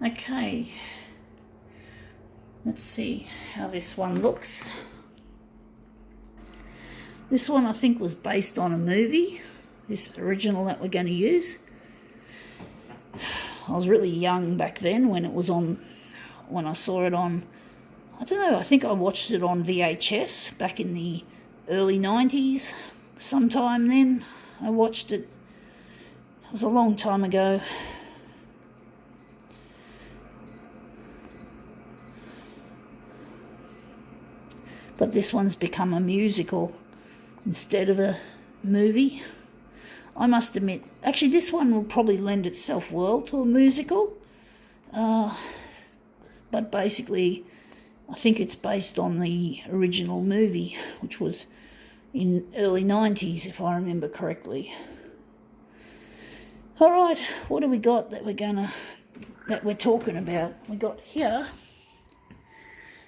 Okay, let's see how this one looks. This one I think was based on a movie, this original that we're going to use. I was really young back then when it was on, when I saw it on, I don't know, I think I watched it on VHS back in the early 90s. Sometime then I watched it. It was a long time ago. But this one's become a musical instead of a movie. I must admit, actually this one will probably lend itself well to a musical. But basically, I think it's based on the original movie, which was in early 90s, if I remember correctly. All right, what do we got that we're talking about? We got here.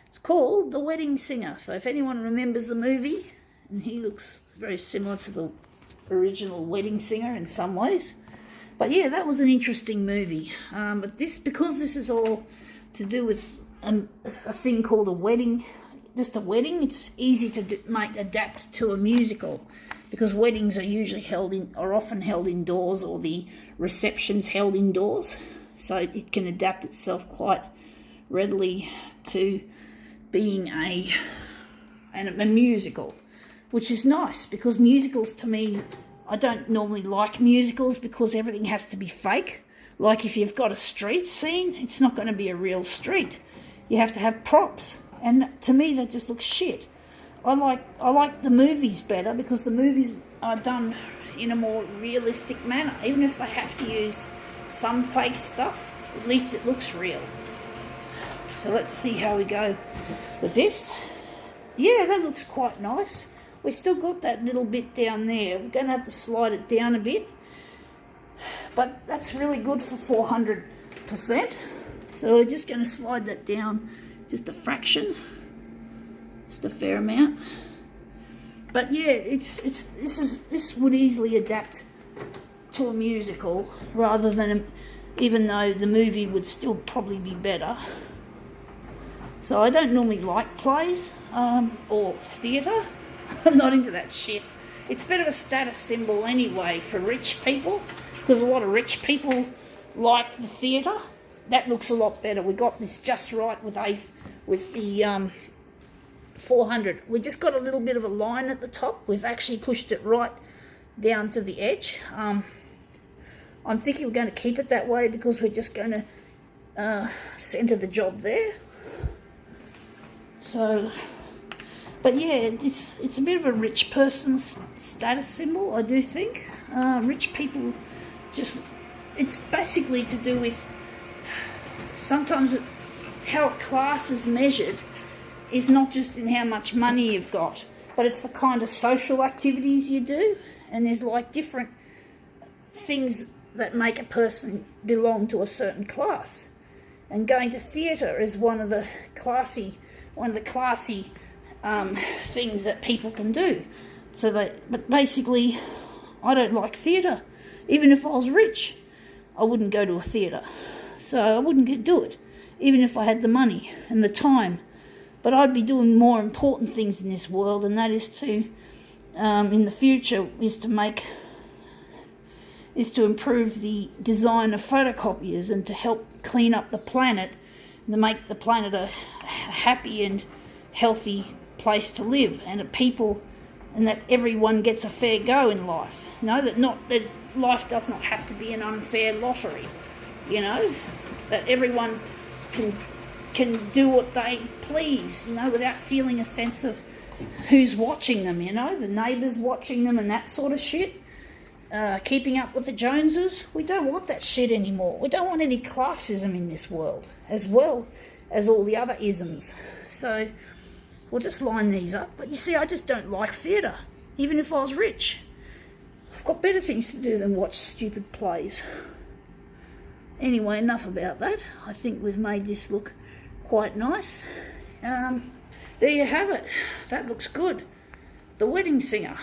It's called The Wedding Singer. So if anyone remembers the movie, and he looks very similar to the original Wedding Singer in some ways. But yeah, that was an interesting movie. But because this is all to do with a thing called a wedding, just a wedding, it's easy to adapt to a musical, because weddings are often held indoors, or the reception's held indoors, so it can adapt itself quite readily to being a musical, which is nice, because musicals, to me, I don't normally like musicals because everything has to be fake. Like if you've got a street scene, it's not going to be a real street. You have to have props, and to me that just looks shit. I like the movies better, because the movies are done in a more realistic manner. Even if they have to use some fake stuff, at least it looks real. So let's see how we go with this. Yeah, that looks quite nice. We've still got that little bit down there. We're going to have to slide it down a bit. But that's really good for 400%. So we're just going to slide that down just a fraction. Just a fair amount. But yeah, this would easily adapt to a musical, rather than, even though the movie would still probably be better. So I don't normally like plays or theatre. I'm not into that shit. It's a bit of a status symbol anyway for rich people, because a lot of rich people like the theatre. That looks a lot better. We got this just right with the 400. We just got a little bit of a line at the top. We've actually pushed it right down to the edge. I'm thinking we're going to keep it that way, because we're just going to centre the job there. So, but yeah, it's a bit of a rich person's status symbol, I do think. Rich people it's basically to do with, sometimes how a class is measured is not just in how much money you've got, but it's the kind of social activities you do. And there's like different things that make a person belong to a certain class. And going to theatre is one of the classy things that people can do. But basically, I don't like theatre. Even if I was rich, I wouldn't go to a theatre. So I wouldn't do it, even if I had the money and the time. But I'd be doing more important things in this world, and that is to, in the future, is to improve the design of photocopiers, and to help clean up the planet, and to make the planet a happy and healthy place to live, and that everyone gets a fair go in life. You know, that life does not have to be an unfair lottery. You know, that everyone can do what they please, you know, without feeling a sense of who's watching them, you know, the neighbours watching them and that sort of shit. Keeping up with the Joneses. We don't want that shit anymore. We don't want any classism in this world, as well as all the other isms. So we'll just line these up. But you see, I just don't like theatre, even if I was rich. I've got better things to do than watch stupid plays. Anyway, enough about that. I think we've made this look quite nice. There you have it. That looks good. The Wedding Singer.